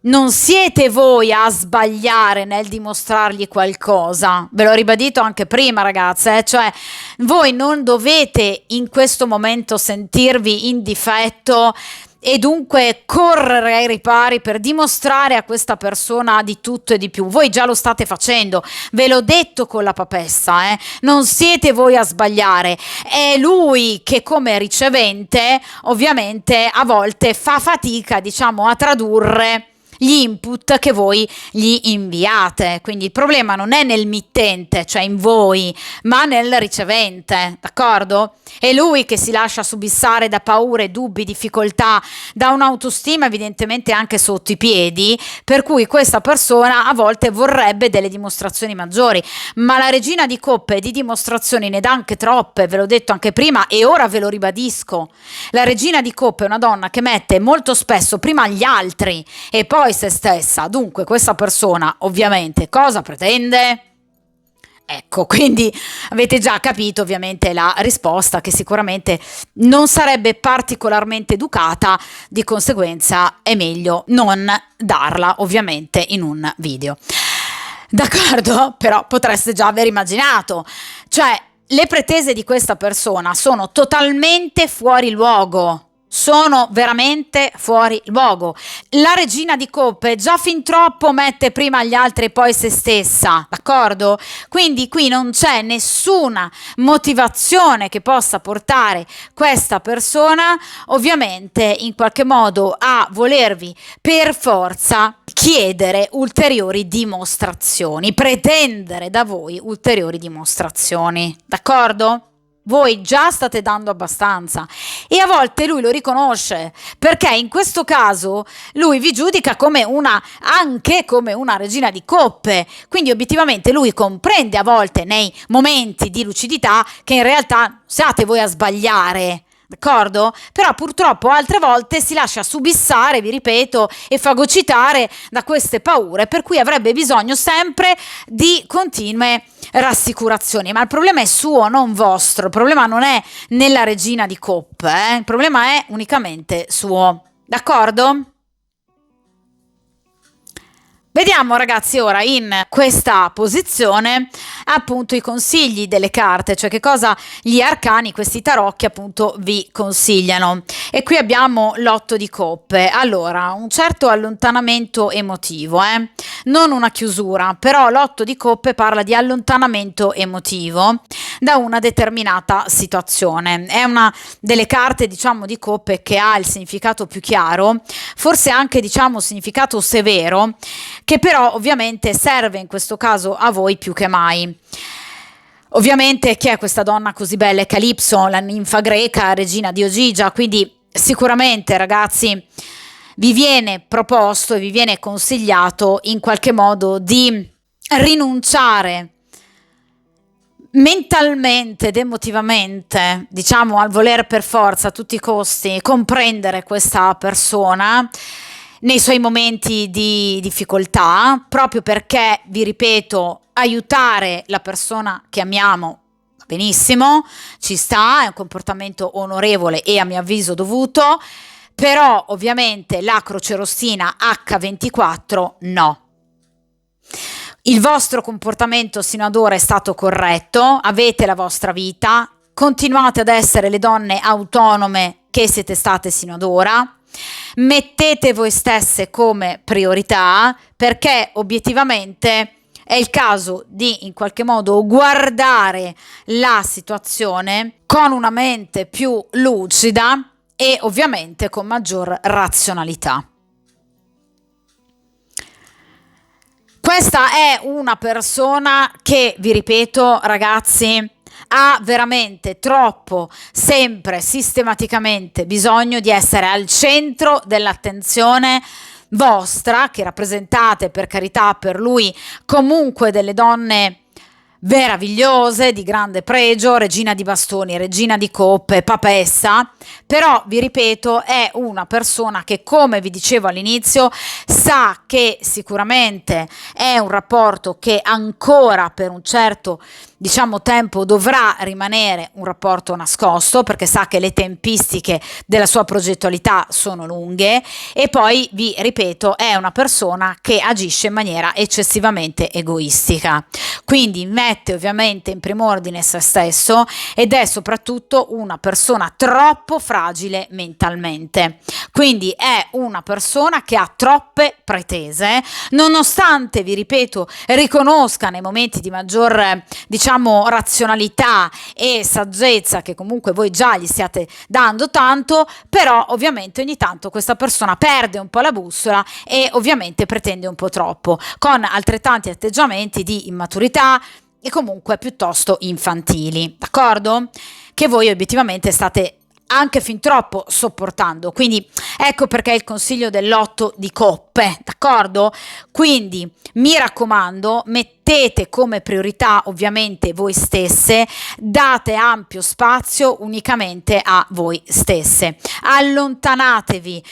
non siete voi a sbagliare nel dimostrargli qualcosa, ve l'ho ribadito anche prima ragazze, cioè voi non dovete in questo momento sentirvi in difetto e dunque correre ai ripari per dimostrare a questa persona di tutto e di più. Voi già lo state facendo, ve l'ho detto con la papessa, non siete voi a sbagliare, è lui che come ricevente ovviamente a volte fa fatica, diciamo, a tradurre gli input che voi gli inviate. Quindi il problema non è nel mittente, cioè in voi, ma nel ricevente, d'accordo? È lui che si lascia subissare da paure, dubbi, difficoltà, da un'autostima evidentemente anche sotto i piedi, per cui questa persona a volte vorrebbe delle dimostrazioni maggiori, ma la regina di coppe di dimostrazioni ne dà anche troppe, ve l'ho detto anche prima e ora ve lo ribadisco. La regina di coppe è una donna che mette molto spesso prima gli altri e poi se stessa. Dunque questa persona ovviamente cosa pretende? Ecco, quindi avete già capito ovviamente la risposta, che sicuramente non sarebbe particolarmente educata, di conseguenza è meglio non darla ovviamente in un video. D'accordo? Però potreste già aver immaginato, cioè le pretese di questa persona sono totalmente fuori luogo. Sono veramente fuori luogo. La regina di coppe già fin troppo mette prima gli altri e poi se stessa, d'accordo? Quindi qui non c'è nessuna motivazione che possa portare questa persona ovviamente in qualche modo a volervi per forza chiedere ulteriori dimostrazioni, pretendere da voi ulteriori dimostrazioni, d'accordo? Voi già state dando abbastanza e a volte lui lo riconosce, perché in questo caso lui vi giudica come anche come una regina di coppe, quindi obiettivamente lui comprende a volte nei momenti di lucidità che in realtà siate voi a sbagliare. D'accordo? Però purtroppo altre volte si lascia subissare, vi ripeto, e fagocitare da queste paure, per cui avrebbe bisogno sempre di continue rassicurazioni. Ma il problema è suo, non vostro. Il problema non è nella regina di coppe, il problema è unicamente suo. D'accordo? Vediamo ragazzi ora in questa posizione appunto i consigli delle carte, cioè che cosa gli arcani, questi tarocchi appunto vi consigliano. E qui abbiamo l'8 di coppe. Allora, un certo allontanamento emotivo, non una chiusura, però l'8 di coppe parla di allontanamento emotivo da una determinata situazione. È una delle carte, diciamo, di coppe che ha il significato più chiaro, forse anche, diciamo, significato severo, che però ovviamente serve in questo caso a voi più che mai. Ovviamente chi è questa donna così bella? È Calipso, la ninfa greca, regina di Ogygia, quindi sicuramente ragazzi vi viene proposto e vi viene consigliato in qualche modo di rinunciare mentalmente ed emotivamente, diciamo, al voler per forza a tutti i costi comprendere questa persona nei suoi momenti di difficoltà, proprio perché, vi ripeto, aiutare la persona che amiamo va benissimo, ci sta, è un comportamento onorevole e a mio avviso dovuto, però ovviamente la crocerostina H24 no. Il vostro comportamento sino ad ora è stato corretto, avete la vostra vita, continuate ad essere le donne autonome che siete state sino ad ora, mettete voi stesse come priorità, perché obiettivamente è il caso di in qualche modo guardare la situazione con una mente più lucida e ovviamente con maggior razionalità. Questa è una persona che, vi ripeto ragazzi, ha veramente troppo, sempre, sistematicamente bisogno di essere al centro dell'attenzione vostra, che rappresentate, per carità, per lui comunque delle donne meravigliose, di grande pregio, regina di bastoni, regina di coppe, papessa, però vi ripeto è una persona che, come vi dicevo all'inizio, sa che sicuramente è un rapporto che ancora per un certo tempo dovrà rimanere un rapporto nascosto, perché sa che le tempistiche della sua progettualità sono lunghe, e poi vi ripeto è una persona che agisce in maniera eccessivamente egoistica, quindi mette ovviamente in primo ordine se stesso ed è soprattutto una persona troppo fragile mentalmente, quindi è una persona che ha troppe pretese, nonostante, vi ripeto, riconosca nei momenti di maggior razionalità e saggezza che comunque voi già gli stiate dando tanto, però ovviamente ogni tanto questa persona perde un po' la bussola e ovviamente pretende un po' troppo, con altrettanti atteggiamenti di immaturità e comunque piuttosto infantili, d'accordo? Che voi obiettivamente state anche fin troppo sopportando, quindi ecco perché il consiglio dell'8 di coppe, d'accordo? Quindi mi raccomando, mettete come priorità ovviamente voi stesse, date ampio spazio unicamente a voi stesse, allontanatevi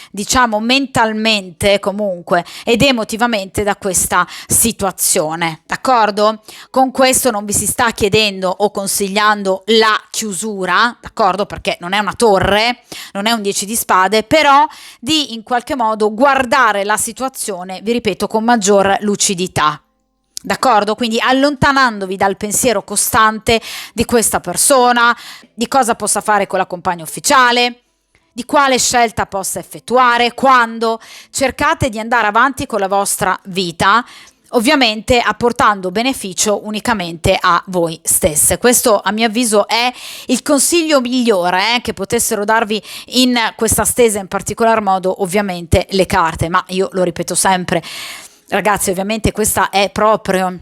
mentalmente comunque ed emotivamente da questa situazione, d'accordo? Con questo non vi si sta chiedendo o consigliando la chiusura, d'accordo? Perché non è una torre, non è un 10 di spade, però di in qualche modo guardare la situazione, vi ripeto, con maggior lucidità. D'accordo? Quindi allontanandovi dal pensiero costante di questa persona, di cosa possa fare con la compagna ufficiale, di quale scelta possa effettuare, quando. Cercate di andare avanti con la vostra vita, ovviamente apportando beneficio unicamente a voi stesse. Questo a mio avviso è il consiglio migliore che potessero darvi in questa stesa, in particolar modo ovviamente le carte, ma io lo ripeto sempre ragazzi, ovviamente questa è proprio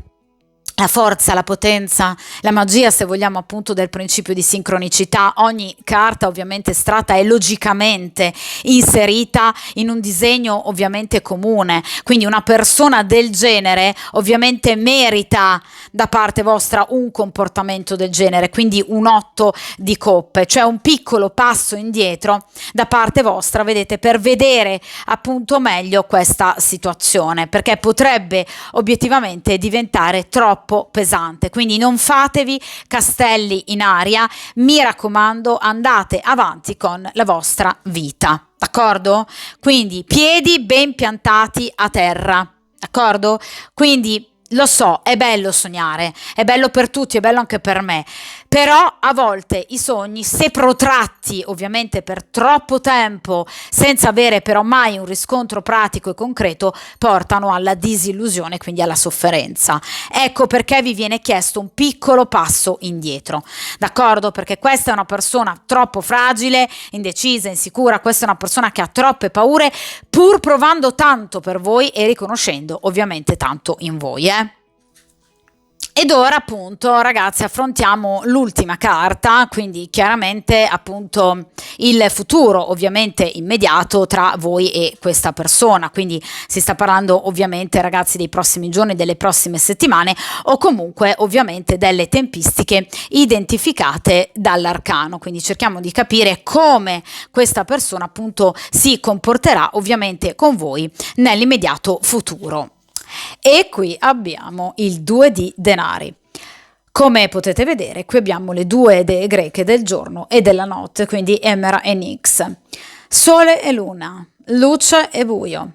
la forza, la potenza, la magia, se vogliamo, appunto del principio di sincronicità. Ogni carta ovviamente estratta è logicamente inserita in un disegno ovviamente comune, quindi una persona del genere ovviamente merita da parte vostra un comportamento del genere, quindi un 8 di coppe, cioè un piccolo passo indietro da parte vostra, vedete, per vedere appunto meglio questa situazione, perché potrebbe obiettivamente diventare troppo pesante, quindi non fatevi castelli in aria, mi raccomando, andate avanti con la vostra vita, d'accordo? Quindi piedi ben piantati a terra, d'accordo? Quindi lo so, è bello sognare, è bello per tutti, è bello anche per me, però a volte i sogni, se protratti ovviamente per troppo tempo, senza avere però mai un riscontro pratico e concreto, portano alla disillusione, quindi alla sofferenza. Ecco perché vi viene chiesto un piccolo passo indietro, d'accordo? Perché questa è una persona troppo fragile, indecisa, insicura, questa è una persona che ha troppe paure, pur provando tanto per voi e riconoscendo ovviamente tanto in voi, Ed ora appunto ragazzi affrontiamo l'ultima carta, quindi chiaramente appunto il futuro ovviamente immediato tra voi e questa persona, quindi si sta parlando ovviamente ragazzi dei prossimi giorni, delle prossime settimane o comunque ovviamente delle tempistiche identificate dall'arcano, quindi cerchiamo di capire come questa persona appunto si comporterà ovviamente con voi nell'immediato futuro. E qui abbiamo il 2 di denari. Come potete vedere, qui abbiamo le due dee greche del giorno e della notte, quindi Emera e Nix. Sole e luna, luce e buio.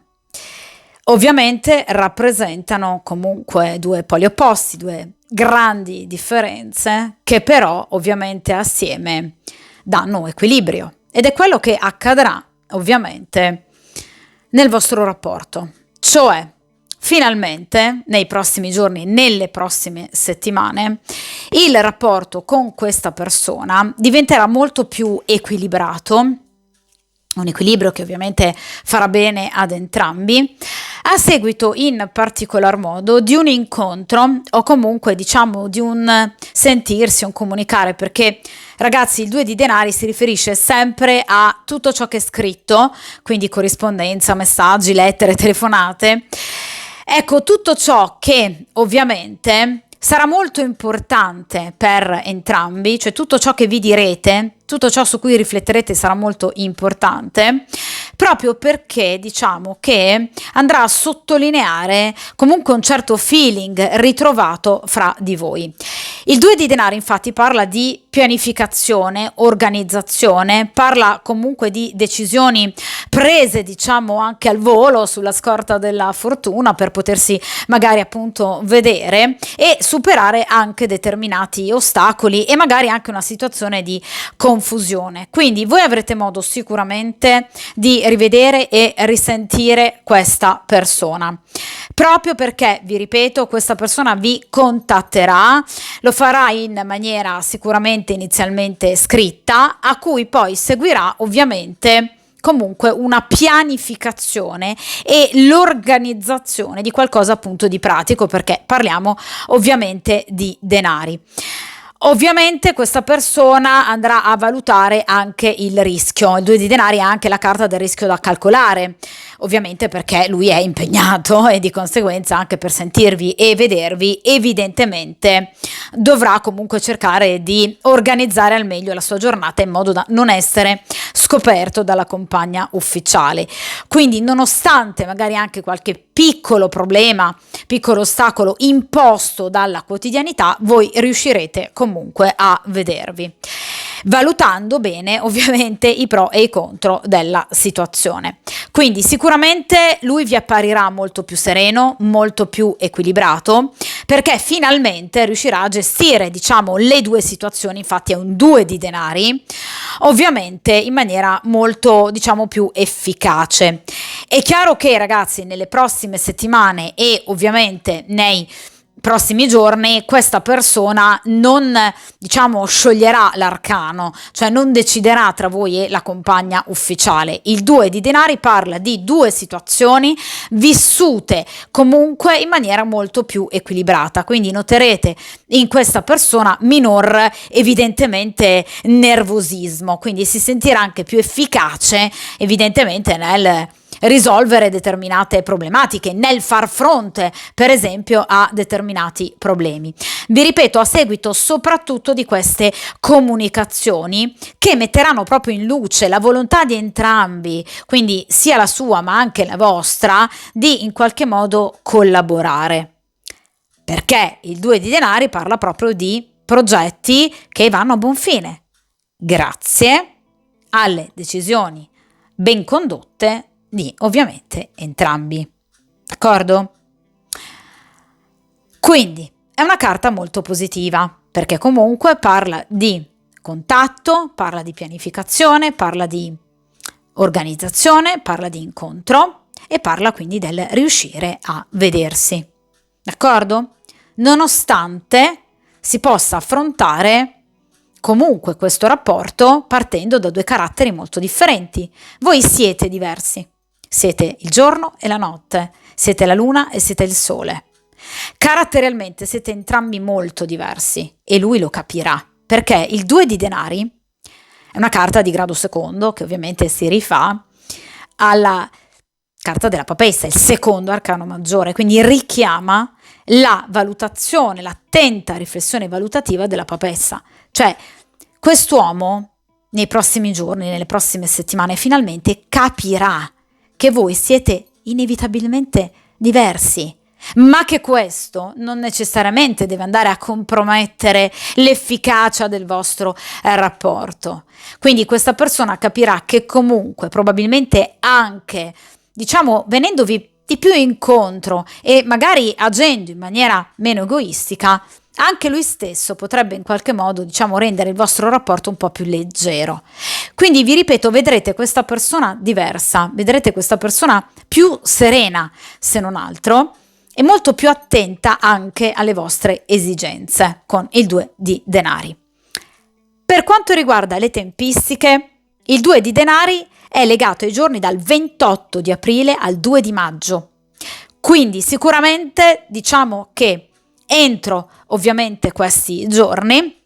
Ovviamente rappresentano comunque due poli opposti, due grandi differenze che però ovviamente assieme danno equilibrio. Ed è quello che accadrà ovviamente nel vostro rapporto. Cioè, finalmente, nei prossimi giorni, nelle prossime settimane, il rapporto con questa persona diventerà molto più equilibrato, un equilibrio che ovviamente farà bene ad entrambi, a seguito in particolar modo di un incontro o comunque diciamo di un sentirsi, un comunicare, perché ragazzi il 2 di denari si riferisce sempre a tutto ciò che è scritto, quindi corrispondenza, messaggi, lettere, telefonate. Ecco, tutto ciò che ovviamente sarà molto importante per entrambi, cioè tutto ciò che vi direte, tutto ciò su cui rifletterete sarà molto importante, proprio perché diciamo che andrà a sottolineare comunque un certo feeling ritrovato fra di voi. Il 2 di denari infatti parla di pianificazione, organizzazione, parla comunque di decisioni prese diciamo anche al volo sulla scorta della fortuna per potersi magari appunto vedere e superare anche determinati ostacoli e magari anche una situazione di confusione. Quindi voi avrete modo sicuramente di rivedere e risentire questa persona, proprio perché, vi ripeto, questa persona vi contatterà, lo farà in maniera sicuramente inizialmente scritta, a cui poi seguirà ovviamente comunque una pianificazione e l'organizzazione di qualcosa appunto di pratico, perché parliamo ovviamente di denari. Ovviamente questa persona andrà a valutare anche il rischio. Il 2 di denari ha anche la carta del rischio da calcolare, ovviamente perché lui è impegnato e di conseguenza anche per sentirvi e vedervi evidentemente dovrà comunque cercare di organizzare al meglio la sua giornata in modo da non essere scoperto dalla compagna ufficiale. Quindi nonostante magari anche qualche piccolo problema, piccolo ostacolo imposto dalla quotidianità, voi riuscirete comunque a vedervi, valutando bene ovviamente i pro e i contro della situazione. Quindi sicuramente lui vi apparirà molto più sereno, molto più equilibrato, perché finalmente riuscirà a gestire diciamo le due situazioni, infatti è un 2 di denari, ovviamente in maniera molto diciamo più efficace. È chiaro che ragazzi nelle prossime settimane e ovviamente nei prossimi giorni questa persona non diciamo scioglierà l'arcano, cioè non deciderà tra voi e la compagna ufficiale. Il 2 di denari parla di due situazioni vissute comunque in maniera molto più equilibrata, quindi noterete in questa persona minor evidentemente nervosismo, quindi si sentirà anche più efficace evidentemente nel risolvere determinate problematiche, nel far fronte per esempio a determinati problemi. Vi ripeto, a seguito soprattutto di queste comunicazioni che metteranno proprio in luce la volontà di entrambi, quindi sia la sua ma anche la vostra, di in qualche modo collaborare. Perché il 2 di denari parla proprio di progetti che vanno a buon fine, grazie alle decisioni ben condotte di ovviamente entrambi, d'accordo? Quindi è una carta molto positiva perché comunque parla di contatto, parla di pianificazione, parla di organizzazione, parla di incontro e parla quindi del riuscire a vedersi, d'accordo? Nonostante si possa affrontare comunque questo rapporto partendo da due caratteri molto differenti. Voi siete diversi. Siete il giorno e la notte, siete la luna e siete il sole. Caratterialmente siete entrambi molto diversi e lui lo capirà, perché il 2 di denari è una carta di grado secondo che ovviamente si rifà alla carta della papessa, il secondo arcano maggiore, quindi richiama la valutazione, l'attenta riflessione valutativa della papessa. Cioè, quest'uomo nei prossimi giorni, nelle prossime settimane, finalmente capirà che voi siete inevitabilmente diversi, ma che questo non necessariamente deve andare a compromettere l'efficacia del vostro rapporto. Quindi questa persona capirà che comunque probabilmente anche, diciamo, venendovi di più incontro e magari agendo in maniera meno egoistica, anche lui stesso potrebbe in qualche modo, diciamo, rendere il vostro rapporto un po' più leggero. Quindi vi ripeto, vedrete questa persona diversa, vedrete questa persona più serena, se non altro, e molto più attenta anche alle vostre esigenze con il 2 di denari. Per quanto riguarda le tempistiche, il 2 di denari è legato ai giorni dal 28 di aprile al 2 di maggio. Quindi sicuramente diciamo che entro ovviamente questi giorni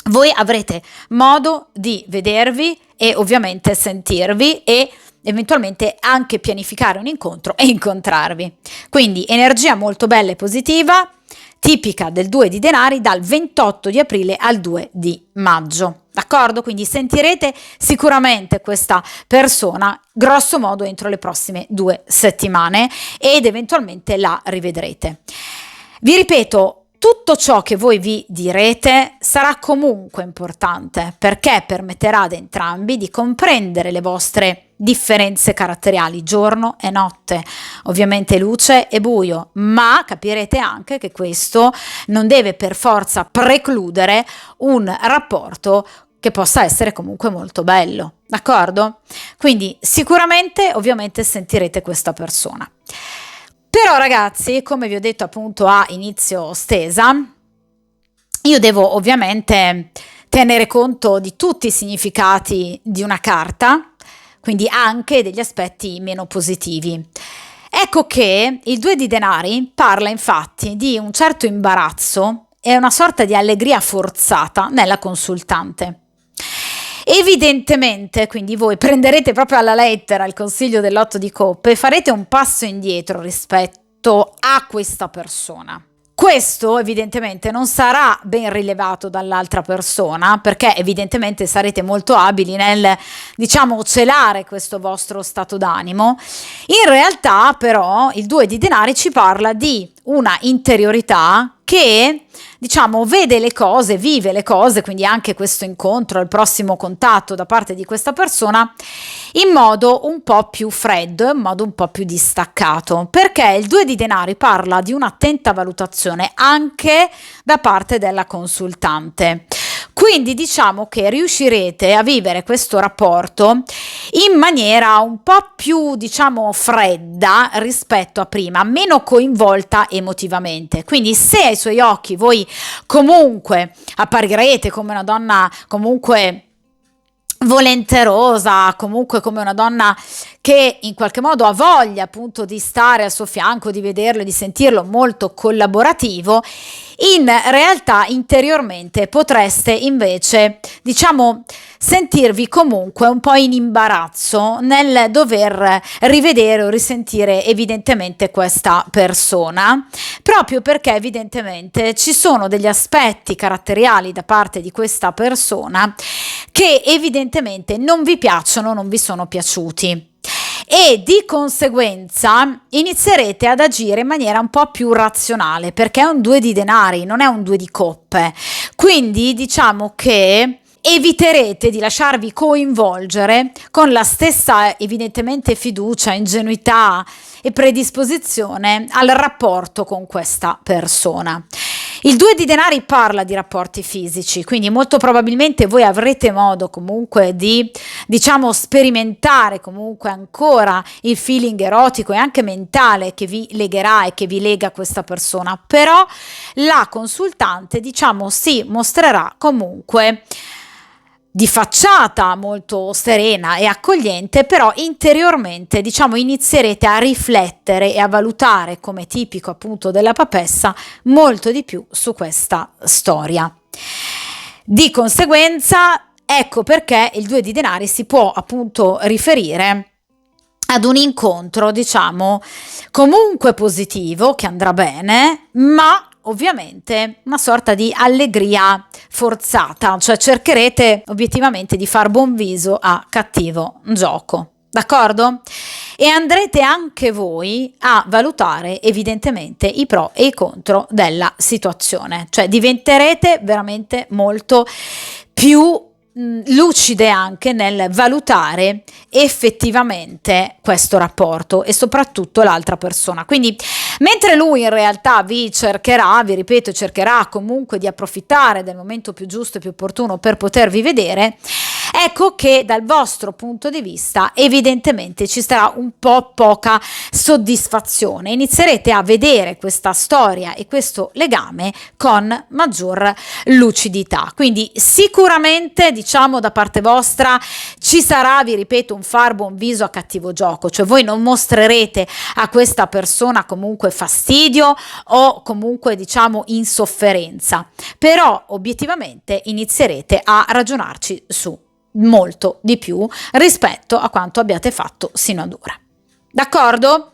voi avrete modo di vedervi e ovviamente sentirvi e eventualmente anche pianificare un incontro e incontrarvi. Quindi energia molto bella e positiva, tipica del 2 di denari dal 28 di aprile al 2 di maggio. D'accordo? Quindi sentirete sicuramente questa persona grosso modo entro le prossime 2 settimane ed eventualmente la rivedrete. Vi ripeto, tutto ciò che voi vi direte sarà comunque importante perché permetterà ad entrambi di comprendere le vostre differenze caratteriali, giorno e notte, ovviamente luce e buio, ma capirete anche che questo non deve per forza precludere un rapporto che possa essere comunque molto bello, d'accordo? Quindi sicuramente ovviamente sentirete questa persona. Però ragazzi, come vi ho detto appunto a inizio stesa, io devo ovviamente tenere conto di tutti i significati di una carta, quindi anche degli aspetti meno positivi. Ecco che il 2 di denari parla infatti di un certo imbarazzo e una sorta di allegria forzata nella consultante. Evidentemente, quindi voi prenderete proprio alla lettera il consiglio dell'8 di coppe e farete un passo indietro rispetto a questa persona. Questo evidentemente non sarà ben rilevato dall'altra persona perché evidentemente sarete molto abili nel, diciamo, celare questo vostro stato d'animo. In realtà però il 2 di denari ci parla di una interiorità che, diciamo, vede le cose, vive le cose, quindi anche questo incontro, il prossimo contatto da parte di questa persona in modo un po' più freddo, in modo un po' più distaccato, perché il 2 di denari parla di un'attenta valutazione anche da parte della consultante. Quindi diciamo che riuscirete a vivere questo rapporto in maniera un po' più, diciamo, fredda rispetto a prima, meno coinvolta emotivamente. Quindi se ai suoi occhi voi comunque apparirete come una donna comunque volenterosa, comunque come una donna che in qualche modo ha voglia appunto di stare al suo fianco, di vederlo e di sentirlo molto collaborativo, in realtà interiormente potreste invece, diciamo, sentirvi comunque un po' in imbarazzo nel dover rivedere o risentire evidentemente questa persona, proprio perché evidentemente ci sono degli aspetti caratteriali da parte di questa persona che evidentemente non vi piacciono, non vi sono piaciuti. E di conseguenza inizierete ad agire in maniera un po' più razionale perché è un 2 di denari, non è un 2 di coppe. Quindi diciamo che eviterete di lasciarvi coinvolgere con la stessa evidentemente fiducia, ingenuità e predisposizione al rapporto con questa persona. Il 2 di denari parla di rapporti fisici, quindi molto probabilmente voi avrete modo comunque di, diciamo, sperimentare comunque ancora il feeling erotico e anche mentale che vi legherà e che vi lega a questa persona, però la consultante, diciamo, si mostrerà comunque di facciata molto serena e accogliente, però interiormente, diciamo, inizierete a riflettere e a valutare, come tipico appunto della papessa, molto di più su questa storia. Di conseguenza, ecco perché il 2 di denari si può appunto riferire ad un incontro, diciamo, comunque positivo, che andrà bene, ma ovviamente una sorta di allegria forzata, cioè cercherete obiettivamente di far buon viso a cattivo gioco, d'accordo? E andrete anche voi a valutare evidentemente i pro e i contro della situazione, cioè diventerete veramente molto più lucide anche nel valutare effettivamente questo rapporto e soprattutto l'altra persona. Quindi mentre lui in realtà vi cercherà, vi ripeto, cercherà comunque di approfittare del momento più giusto e più opportuno per potervi vedere, ecco che dal vostro punto di vista evidentemente ci sarà un po' poca soddisfazione. Inizierete a vedere questa storia e questo legame con maggior lucidità. Quindi sicuramente, diciamo, da parte vostra ci sarà, vi ripeto, un far buon viso a cattivo gioco, cioè voi non mostrerete a questa persona comunque fastidio o comunque, diciamo, insofferenza, però obiettivamente inizierete a ragionarci su molto di più rispetto a quanto abbiate fatto sino ad ora. D'accordo?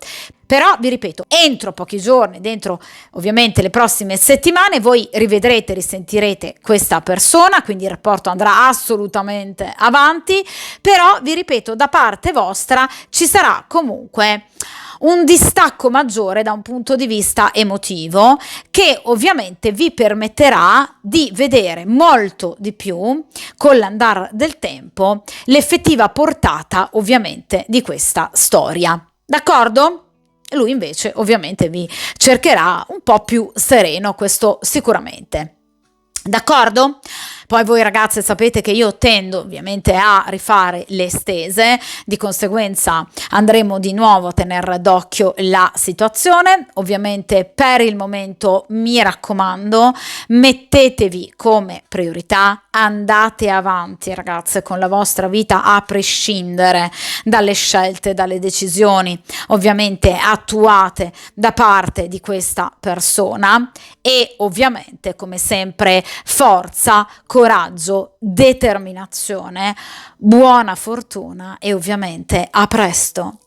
Però vi ripeto, entro pochi giorni, dentro ovviamente le prossime settimane, voi rivedrete, risentirete questa persona, quindi il rapporto andrà assolutamente avanti, però vi ripeto, da parte vostra ci sarà comunque un distacco maggiore da un punto di vista emotivo, che ovviamente vi permetterà di vedere molto di più con l'andare del tempo l'effettiva portata ovviamente di questa storia. D'accordo? Lui invece ovviamente vi cercherà un po' più sereno, questo sicuramente. D'accordo? Poi voi ragazze sapete che io tendo ovviamente a rifare le stese, di conseguenza andremo di nuovo a tenere d'occhio la situazione. Ovviamente per il momento mi raccomando, mettetevi come priorità, andate avanti ragazze con la vostra vita a prescindere dalle scelte, dalle decisioni ovviamente attuate da parte di questa persona, e ovviamente come sempre forza, coraggio, determinazione, buona fortuna e ovviamente a presto.